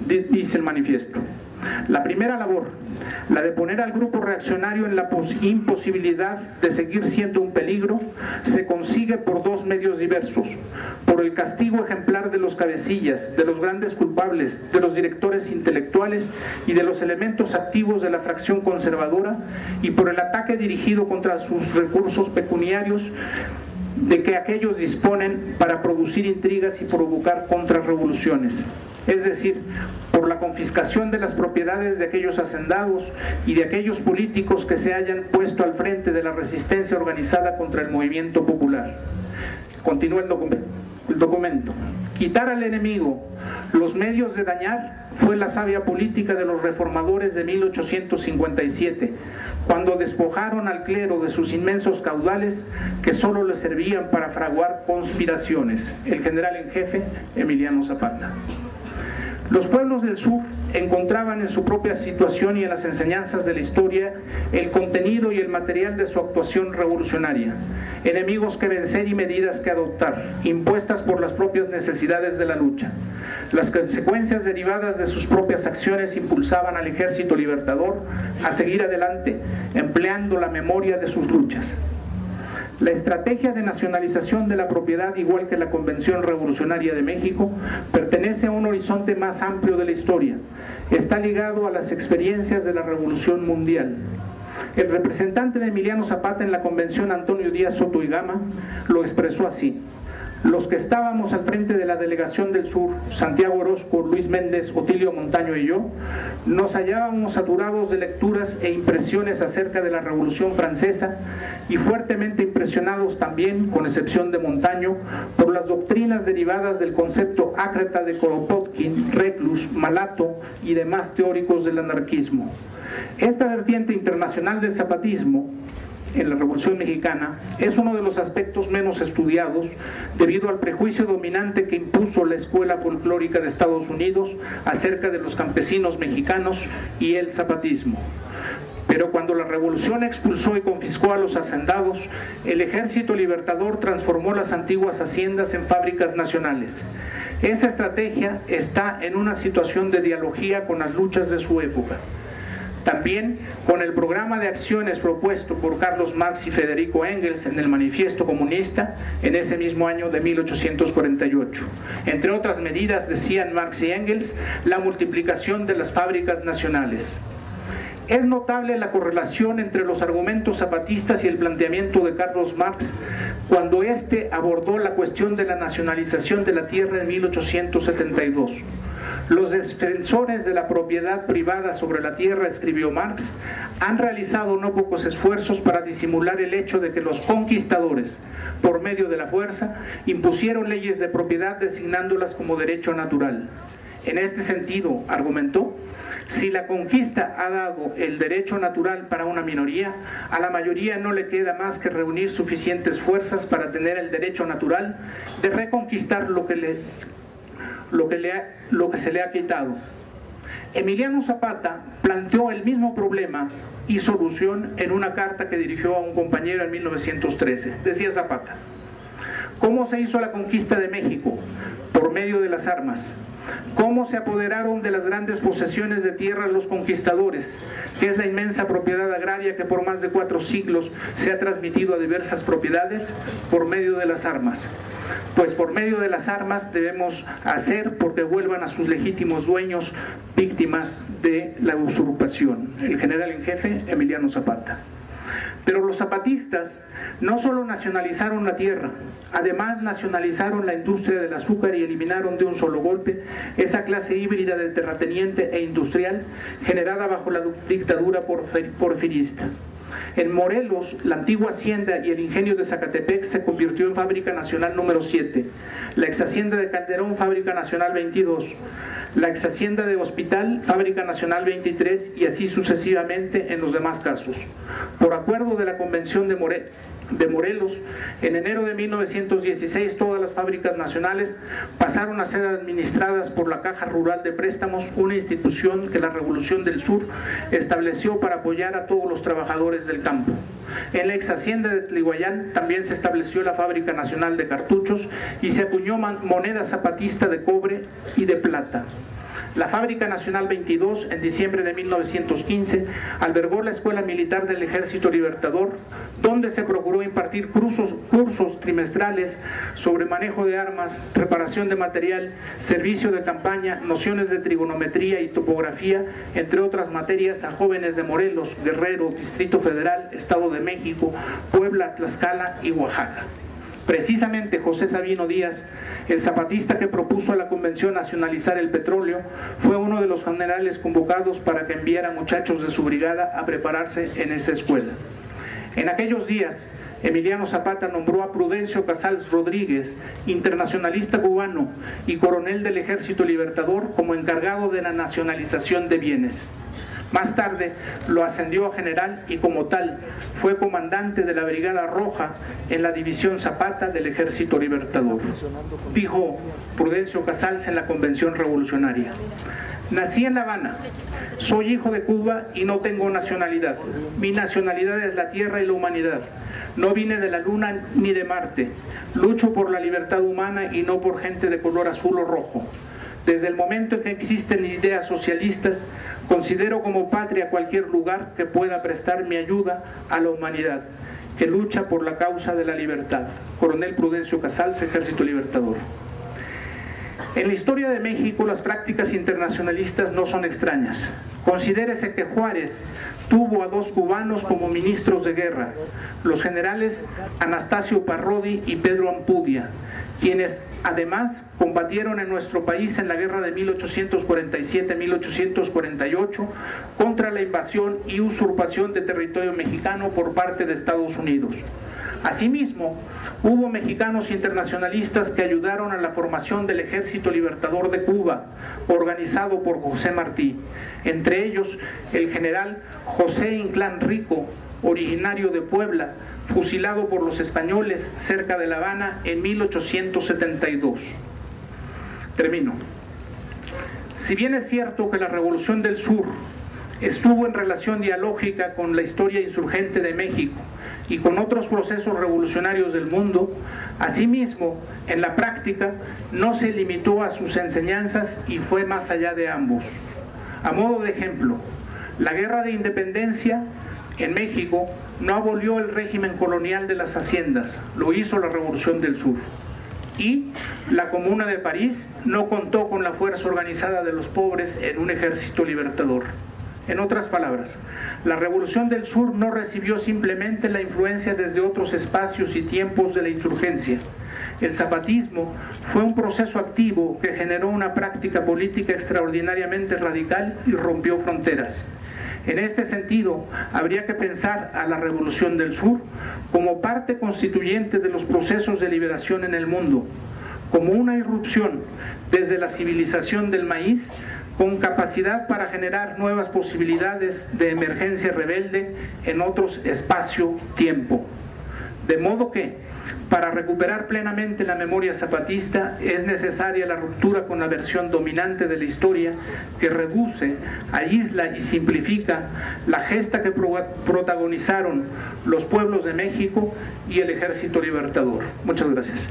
dice el manifiesto. La primera labor, la de poner al grupo reaccionario en la imposibilidad de seguir siendo un peligro, se consigue por dos medios diversos: por el castigo ejemplar de los cabecillas, de los grandes culpables, de los directores intelectuales y de los elementos activos de la fracción conservadora, y por el ataque dirigido contra sus recursos pecuniarios de que aquellos disponen para producir intrigas y provocar contrarrevoluciones. Es decir, por la confiscación de las propiedades de aquellos hacendados y de aquellos políticos que se hayan puesto al frente de la resistencia organizada contra el movimiento popular. Continúa el documento. Quitar al enemigo los medios de dañar fue la sabia política de los reformadores de 1857, cuando despojaron al clero de sus inmensos caudales que solo les servían para fraguar conspiraciones. El general en jefe, Emiliano Zapata. Los pueblos del sur encontraban en su propia situación y en las enseñanzas de la historia el contenido y el material de su actuación revolucionaria, enemigos que vencer y medidas que adoptar, impuestas por las propias necesidades de la lucha. Las consecuencias derivadas de sus propias acciones impulsaban al ejército libertador a seguir adelante, empleando la memoria de sus luchas. La estrategia de nacionalización de la propiedad, igual que la Convención Revolucionaria de México, pertenece a un horizonte más amplio de la historia. Está ligado a las experiencias de la Revolución Mundial. El representante de Emiliano Zapata en la Convención, Antonio Díaz Soto y Gama, lo expresó así: los que estábamos al frente de la delegación del sur, Santiago Orozco, Luis Méndez, Otilio Montaño y yo, nos hallábamos saturados de lecturas e impresiones acerca de la Revolución Francesa y fuertemente impresionados también, con excepción de Montaño, por las doctrinas derivadas del concepto ácrata de Kropotkin, Reclus, Malato y demás teóricos del anarquismo. Esta vertiente internacional del zapatismo en la Revolución Mexicana es uno de los aspectos menos estudiados debido al prejuicio dominante que impuso la escuela folclórica de Estados Unidos acerca de los campesinos mexicanos y el zapatismo. Pero cuando la revolución expulsó y confiscó a los hacendados, el ejército libertador transformó las antiguas haciendas en fábricas nacionales. Esa estrategia está en una situación de dialogía con las luchas de su época. También con el programa de acciones propuesto por Carlos Marx y Federico Engels en el Manifiesto Comunista en ese mismo año de 1848. Entre otras medidas, decían Marx y Engels, la multiplicación de las fábricas nacionales. Es notable la correlación entre los argumentos zapatistas y el planteamiento de Carlos Marx cuando éste abordó la cuestión de la nacionalización de la tierra en 1872. Los defensores de la propiedad privada sobre la tierra, escribió Marx, han realizado no pocos esfuerzos para disimular el hecho de que los conquistadores, por medio de la fuerza, impusieron leyes de propiedad designándolas como derecho natural. En este sentido, argumentó, si la conquista ha dado el derecho natural para una minoría, a la mayoría no le queda más que reunir suficientes fuerzas para tener el derecho natural de reconquistar lo que se le ha quitado. Emiliano Zapata planteó el mismo problema y solución en una carta que dirigió a un compañero en 1913. Decía Zapata: ¿cómo se hizo la conquista de México? Por medio de las armas. ¿Cómo se apoderaron de las grandes posesiones de tierra los conquistadores, que es la inmensa propiedad agraria que por más de 4 siglos se ha transmitido a diversas propiedades? Por medio de las armas. Pues por medio de las armas debemos hacer porque vuelvan a sus legítimos dueños víctimas de la usurpación. El general en jefe, Emiliano Zapata. Pero los zapatistas no solo nacionalizaron la tierra, además nacionalizaron la industria del azúcar y eliminaron de un solo golpe esa clase híbrida de terrateniente e industrial generada bajo la dictadura porfirista. En Morelos, la antigua hacienda y el ingenio de Zacatepec se convirtió en fábrica nacional número 7, la ex hacienda de Calderón, fábrica nacional 22, la ex hacienda de Hospital, fábrica nacional 23 y así sucesivamente en los demás casos. Por acuerdo de la Convención de Morelos, en enero de 1916 todas las fábricas nacionales pasaron a ser administradas por la Caja Rural de Préstamos, una institución que la Revolución del Sur estableció para apoyar a todos los trabajadores del campo. En la ex hacienda de Tlihuayán también se estableció la Fábrica Nacional de Cartuchos y se acuñó moneda zapatista de cobre y de plata. La Fábrica Nacional 22, en diciembre de 1915, albergó la Escuela Militar del Ejército Libertador, donde se procuró impartir cursos trimestrales sobre manejo de armas, reparación de material, servicio de campaña, nociones de trigonometría y topografía, entre otras materias, a jóvenes de Morelos, Guerrero, Distrito Federal, Estado de México, Puebla, Tlaxcala y Oaxaca. Precisamente José Sabino Díaz, el zapatista que propuso a la Convención nacionalizar el petróleo, fue uno de los generales convocados para que enviara muchachos de su brigada a prepararse en esa escuela. En aquellos días, Emiliano Zapata nombró a Prudencio Casals Rodríguez, internacionalista cubano y coronel del Ejército Libertador, como encargado de la nacionalización de bienes. Más tarde lo ascendió a general y como tal fue comandante de la Brigada Roja en la División Zapata del Ejército Libertador. Dijo Prudencio Casals en la Convención Revolucionaria: nací en La Habana, soy hijo de Cuba y no tengo nacionalidad. Mi nacionalidad es la tierra y la humanidad. No vine de la luna ni de Marte. Lucho por la libertad humana y no por gente de color azul o rojo. Desde el momento en que existen ideas socialistas, considero como patria cualquier lugar que pueda prestar mi ayuda a la humanidad, que lucha por la causa de la libertad. Coronel Prudencio Casals, Ejército Libertador. En la historia de México, las prácticas internacionalistas no son extrañas. Considérese que Juárez tuvo a dos cubanos como ministros de guerra, los generales Anastasio Parrodi y Pedro Ampudia, quienes además combatieron en nuestro país en la guerra de 1847-1848 contra la invasión y usurpación de territorio mexicano por parte de Estados Unidos. Asimismo, hubo mexicanos internacionalistas que ayudaron a la formación del Ejército Libertador de Cuba, organizado por José Martí, entre ellos el general José Inclán Rico, originario de Puebla, fusilado por los españoles cerca de La Habana en 1872. Termino. Si bien es cierto que la Revolución del Sur estuvo en relación dialógica con la historia insurgente de México y con otros procesos revolucionarios del mundo, asimismo, en la práctica, no se limitó a sus enseñanzas y fue más allá de ambos. A modo de ejemplo, la Guerra de Independencia en México no abolió el régimen colonial de las haciendas, lo hizo la Revolución del Sur. Y la Comuna de París no contó con la fuerza organizada de los pobres en un ejército libertador. En otras palabras, la Revolución del Sur no recibió simplemente la influencia desde otros espacios y tiempos de la insurgencia. El zapatismo fue un proceso activo que generó una práctica política extraordinariamente radical y rompió fronteras. En este sentido, habría que pensar a la Revolución del Sur como parte constituyente de los procesos de liberación en el mundo, como una irrupción desde la civilización del maíz con capacidad para generar nuevas posibilidades de emergencia rebelde en otros espacio-tiempo. De modo que, para recuperar plenamente la memoria zapatista, es necesaria la ruptura con la versión dominante de la historia que reduce, aísla y simplifica la gesta que protagonizaron los pueblos de México y el Ejército Libertador. Muchas gracias.